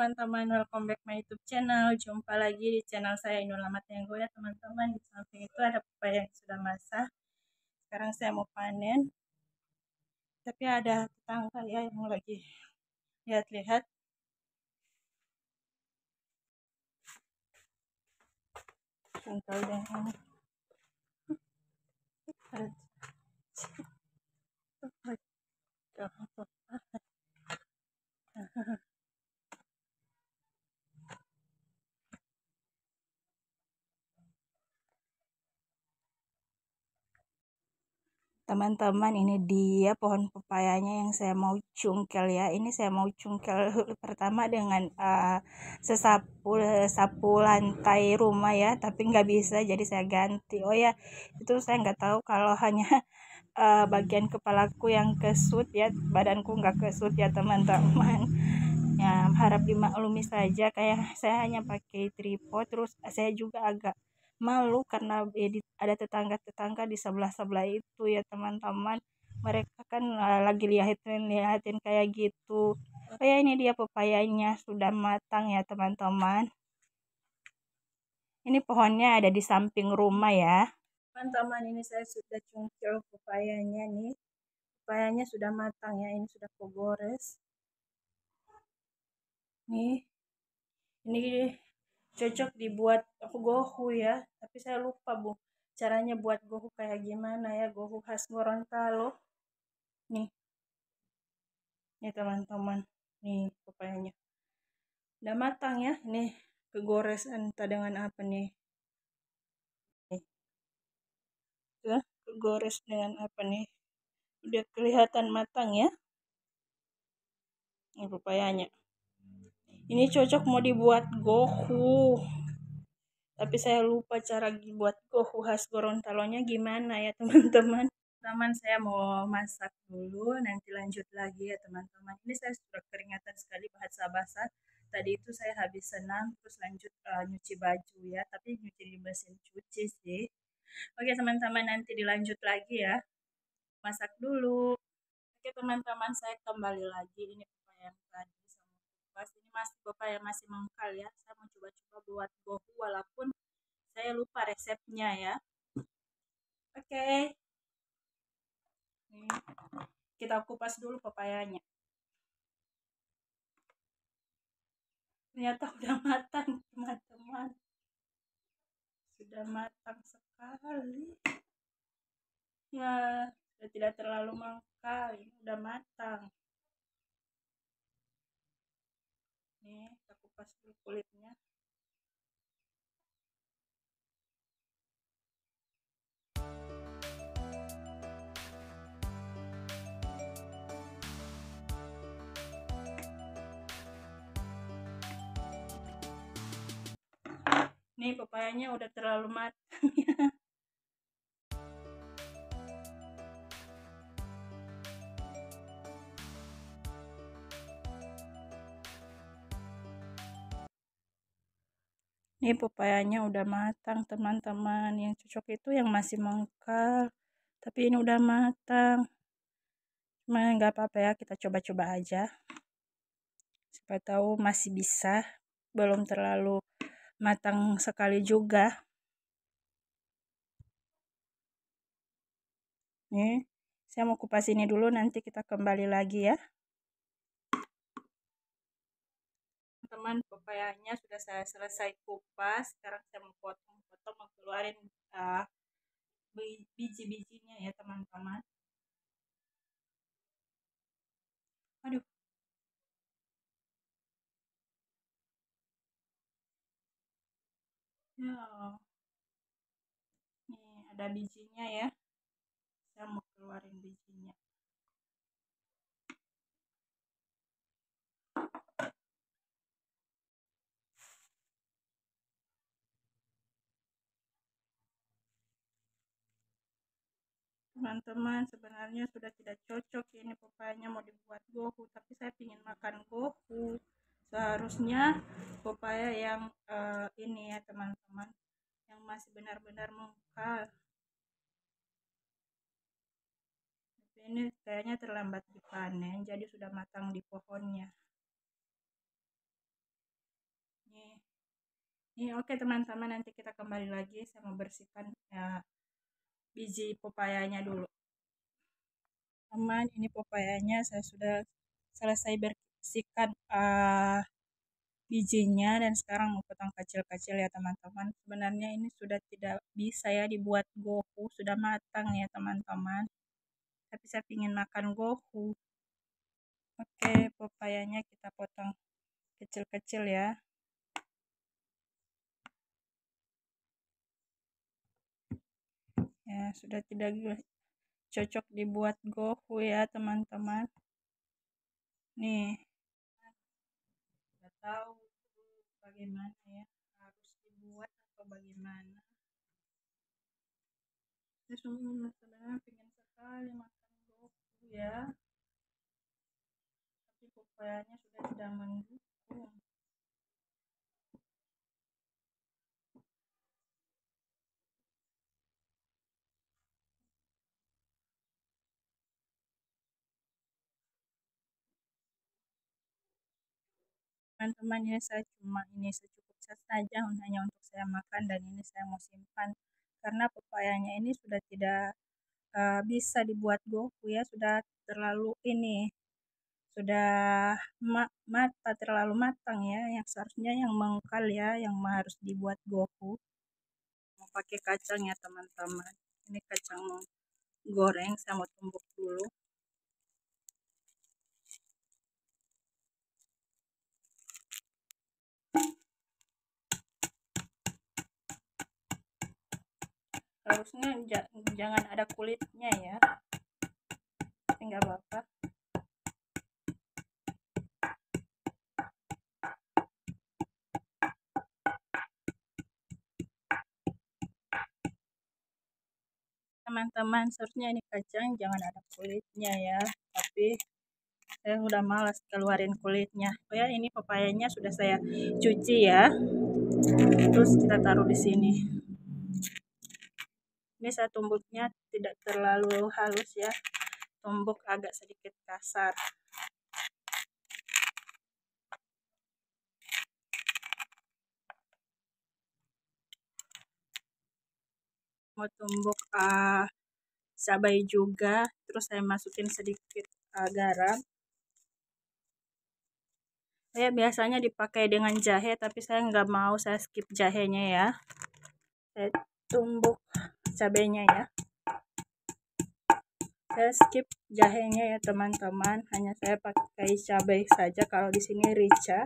teman-teman, welcome back my YouTube channel. Jumpa lagi di channel saya Inul Ahmad Tenggo ya teman-teman. Di samping itu ada pepaya yang sudah masak. Sekarang saya mau panen. Tapi ada tetangga ya yang lagi lihat-lihat. Contoh dengan teman-teman, ini dia pohon pepayanya yang saya mau cungkel ya. Ini saya mau cungkel pertama dengan sapu lantai rumah ya, tapi nggak bisa jadi saya ganti. Oh ya, itu saya nggak tahu kalau hanya bagian kepalaku yang kesut ya, badanku nggak kesut ya teman-teman. Ya, harap dimaklumi saja, kayak saya hanya pakai tripod, terus saya juga agak malu karena ada tetangga-tetangga di sebelah-sebelah itu ya teman-teman. Mereka kan lagi liatin kayak gitu. Oh ya, ini dia pepayanya sudah matang ya teman-teman. Ini pohonnya ada di samping rumah ya. Teman-teman, ini saya sudah cungkil pepayanya nih. Pepayanya sudah matang ya, ini sudah kegores. Nih, ini cocok dibuat gohu ya, tapi saya lupa bu caranya buat gohu kayak gimana ya, gohu khas Gorontalo. Nih, teman-teman, nih pepayanya udah matang ya. Ini kegores entah dengan apa nih. Nih, kegores dengan apa nih, udah kelihatan matang ya. Ini pepayanya, ini cocok mau dibuat gohu, tapi saya lupa cara buat gohu khas Gorontalonya gimana ya teman-teman. Teman, saya mau masak dulu, nanti lanjut lagi ya teman-teman. Ini saya sudah keringatan sekali basah-basah. Tadi itu saya habis senam, terus lanjut nyuci baju ya, tapi nyuci di mesin cuci sih. Oke teman-teman, nanti dilanjut lagi ya. Masak dulu. Oke teman-teman, saya kembali lagi. Ini pepaya yang tadi sama kupas. Ini masih pepaya masih mengkal ya. Saya mau coba-coba buat gohu walaupun saya lupa resepnya ya. Oke. Nih, kita kupas dulu pepayanya. Ternyata udah matang teman-teman. Sudah matang sekali. Ya, sudah tidak terlalu mangkal. Ini udah matang. Nih, kita kupas dulu kulitnya. Nih, pepayanya udah terlalu matang ya. Ini pepayanya udah matang teman-teman. Yang cocok itu yang masih mengkal. Tapi ini udah matang. Cuma nggak apa-apa ya, kita coba-coba aja. Siapa tahu masih bisa. Belum terlalu matang sekali juga. Nih, saya mau kupas ini dulu, nanti kita kembali lagi ya. Teman, pepayanya sudah saya selesai kupas. Sekarang saya mau potong-potong, mau keluarin biji-bijinya ya teman-teman. Aduh. Ya. Nih, ada bijinya ya. Saya mau keluarin bijinya. Teman-teman, sebenarnya sudah tidak cocok ini pepayanya mau dibuat gohu, tapi saya ingin makan gohu. Seharusnya pepaya yang ini ya teman-teman, yang masih benar-benar mengkal. Tapi ini kayaknya terlambat dipanen, jadi sudah matang di pohonnya. Ini oke teman-teman, nanti kita kembali lagi. Saya mau bersihkan biji pepayanya dulu. Teman, ini pepayanya saya sudah selesai bersihkan bijinya dan sekarang mau potong kecil-kecil ya teman-teman. Sebenarnya ini sudah tidak bisa ya dibuat gohu, sudah matang ya teman-teman. Tapi saya ingin makan gohu. Oke, pepayanya kita potong kecil-kecil ya. Ya, sudah tidak cocok dibuat gohu ya teman-teman. Nih, nggak tahu bagaimana ya, harus dibuat atau bagaimana. Saya sebenarnya pengen sekali makan gohu ya, tapi pepayanya sudah tidak mendukung. Teman-teman, ini saya secukup saja hanya untuk saya makan, dan ini saya mau simpan karena pepayanya ini sudah tidak bisa dibuat gohu ya, sudah terlalu ini, sudah terlalu matang ya, yang seharusnya yang mengkal ya, yang harus dibuat gohu. Mau pakai kacang ya teman-teman, ini kacang goreng, saya mau tumbuk dulu. Harusnya jangan ada kulitnya ya, tapi nggak apa-apa. Teman-teman, seharusnya ini kacang jangan ada kulitnya ya, tapi saya udah malas keluarin kulitnya. Oh ya, ini pepayanya sudah saya cuci ya, terus kita taruh di sini. Ini saya tumbuknya tidak terlalu halus ya, tumbuk agak sedikit kasar. Mau tumbuk cabai juga, terus saya masukin sedikit garam. Saya biasanya dipakai dengan jahe, tapi saya nggak mau, saya skip jahenya ya. Saya tumbuk cabainya ya. Saya skip jahenya ya teman-teman, hanya saya pakai cabai saja. Kalau di sini rica.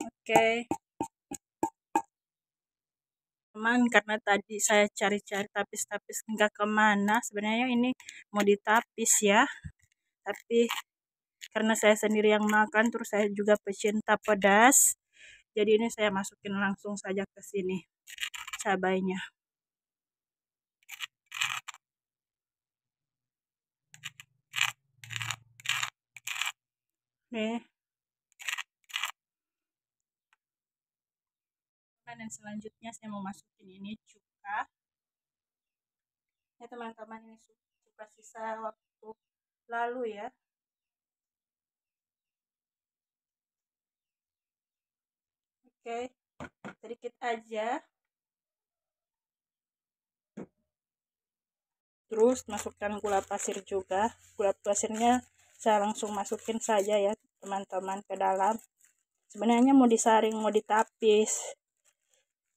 Oke. Teman, karena tadi saya cari-cari tapis-tapis nggak kemana, sebenarnya ini mau ditapis ya, tapi karena saya sendiri yang makan, terus saya juga pecinta pedas, jadi ini saya masukin langsung saja ke sini cabainya. Nih, dan selanjutnya saya mau masukin ini cuka ya teman-teman, ini cuka sisa waktu lalu ya. Oke, sedikit aja. Terus masukkan gula pasir juga. Gula pasirnya saya langsung masukin saja ya teman-teman ke dalam. Sebenarnya mau disaring, mau ditapis,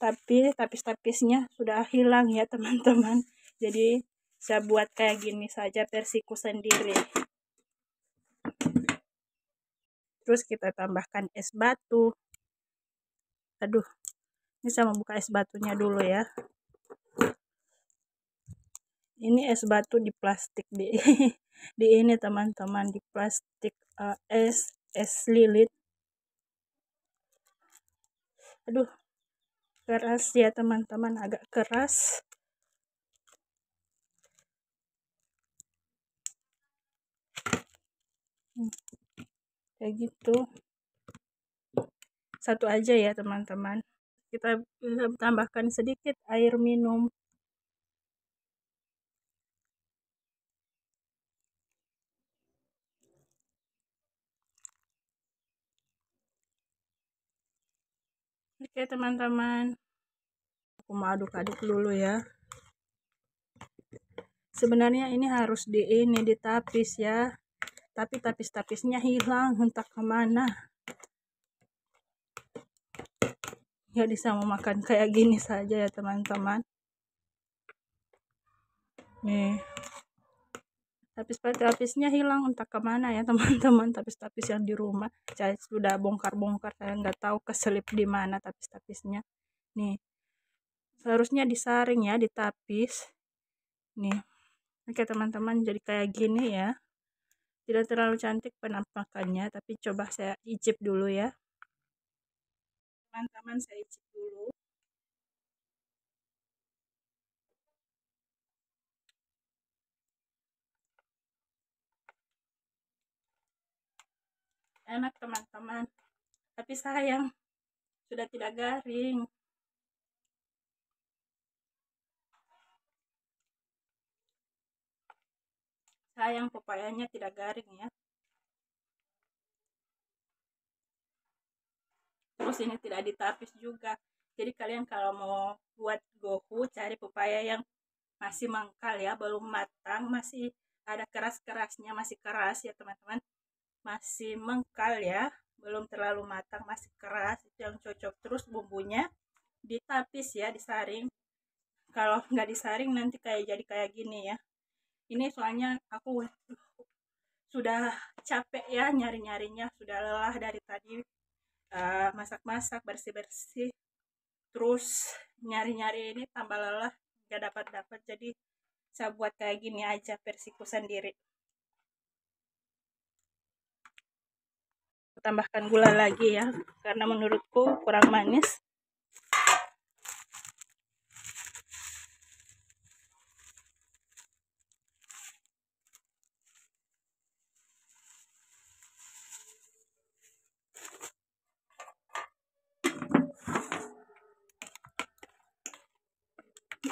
tapi tapis-tapisnya sudah hilang ya teman-teman. Jadi saya buat kayak gini saja versiku sendiri. Terus kita tambahkan es batu. Aduh, ini saya mau buka es batunya dulu ya. Ini es batu di plastik di ini teman-teman, di plastik es lilit. Aduh, keras ya teman-teman, agak keras. Kayak gitu. Satu aja ya teman-teman. Kita tambahkan sedikit air minum. Oke teman-teman, aku mau aduk-aduk dulu ya. Sebenarnya ini harus ditapis ya, tapi tapis-tapisnya hilang entah kemana. Nggak bisa mau makan kayak gini saja ya teman-teman. Nih, tapis-tapisnya hilang entah kemana ya teman-teman. Tapis-tapis yang di rumah saya sudah bongkar-bongkar, saya nggak tahu keselip di mana tapis-tapisnya. Nih, seharusnya disaring ya, ditapis. Nih, oke teman-teman, jadi kayak gini ya. Tidak terlalu cantik penampakannya, tapi coba saya icip dulu ya teman-teman, saya icip dulu. Enak teman-teman, tapi sayang sudah tidak garing. Sayang pepayanya tidak garing ya. Terus ini tidak ditapis juga. Jadi kalian kalau mau buat gohu, cari pepaya yang masih mangkal ya, belum matang, masih ada keras-kerasnya, masih keras ya teman-teman. Masih mengkal ya, belum terlalu matang, masih keras, itu yang cocok. Terus bumbunya ditapis ya, disaring. Kalau nggak disaring nanti jadi kayak gini ya. Ini soalnya aku sudah capek ya nyari-nyarinya, sudah lelah dari tadi masak-masak, bersih-bersih, terus nyari-nyari ini tambah lelah, nggak dapat-dapat, jadi saya buat kayak gini aja versiku sendiri. Tambahkan gula lagi ya, karena menurutku kurang manis.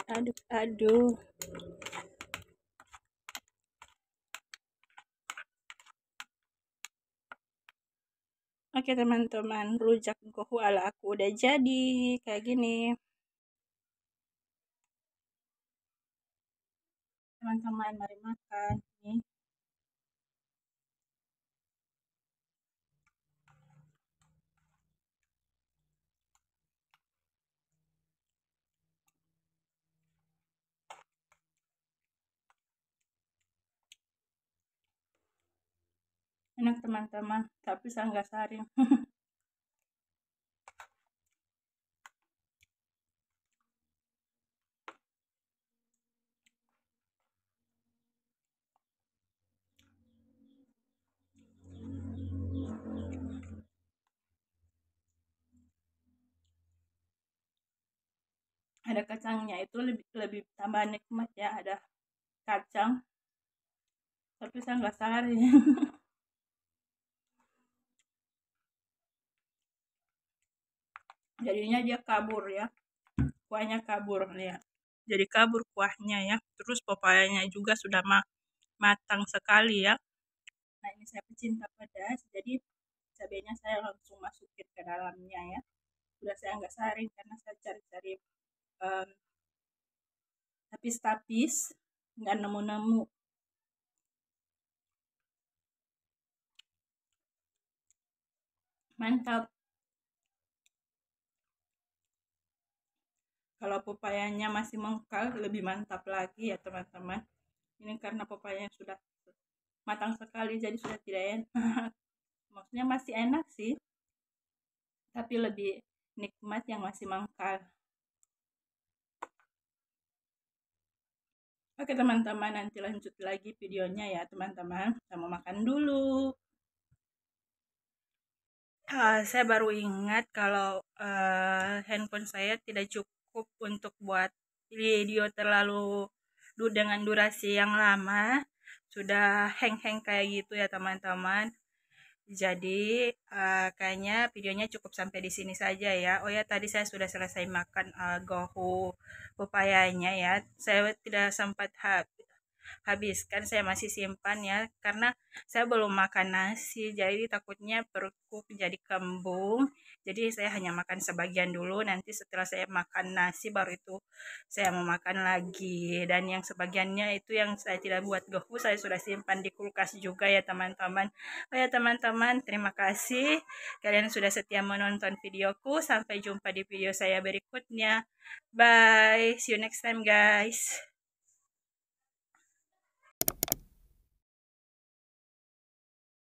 Aduk-aduk. Oke teman-teman, rujak gohu ala aku udah jadi kayak gini. Teman-teman, mari makan nih. Enak teman-teman, tapi saya nggak saring. Ada kacangnya itu lebih lebih tambah nikmat ya, ada kacang, tapi saya nggak saring. Jadinya dia kabur ya, kuahnya kabur ya, jadi kabur kuahnya ya. Terus pepayanya juga sudah matang sekali ya. Nah ini saya pecinta pedas, jadi cabenya saya langsung masukin ke dalamnya ya. Sudah saya nggak saring karena saya cari-cari um, tapis-tapis, nggak nemu-nemu. Mantap. Kalau pepayanya masih mengkal lebih mantap lagi ya teman-teman. Ini karena pepayanya sudah matang sekali jadi sudah tidak enak. Maksudnya masih enak sih, tapi lebih nikmat yang masih mangkal. Oke teman-teman, nanti lanjut lagi videonya ya teman-teman. Saya mau makan dulu. Saya baru ingat kalau handphone saya tidak cukup untuk buat video terlalu dengan durasi yang lama. Sudah hang-hang kayak gitu ya teman-teman. Jadi kayaknya videonya cukup sampai di sini saja ya. Oh ya, tadi saya sudah selesai makan gohu pepayanya ya. Saya tidak sempat habis. Kan saya masih simpan ya, karena saya belum makan nasi, jadi takutnya perutku jadi kembung. Jadi saya hanya makan sebagian dulu, nanti setelah saya makan nasi baru itu saya mau makan lagi. Dan yang sebagiannya itu yang saya tidak buat gohu, saya sudah simpan di kulkas juga ya teman-teman. Oh ya teman-teman, terima kasih kalian sudah setia menonton videoku. Sampai jumpa di video saya berikutnya. Bye, see you next time guys.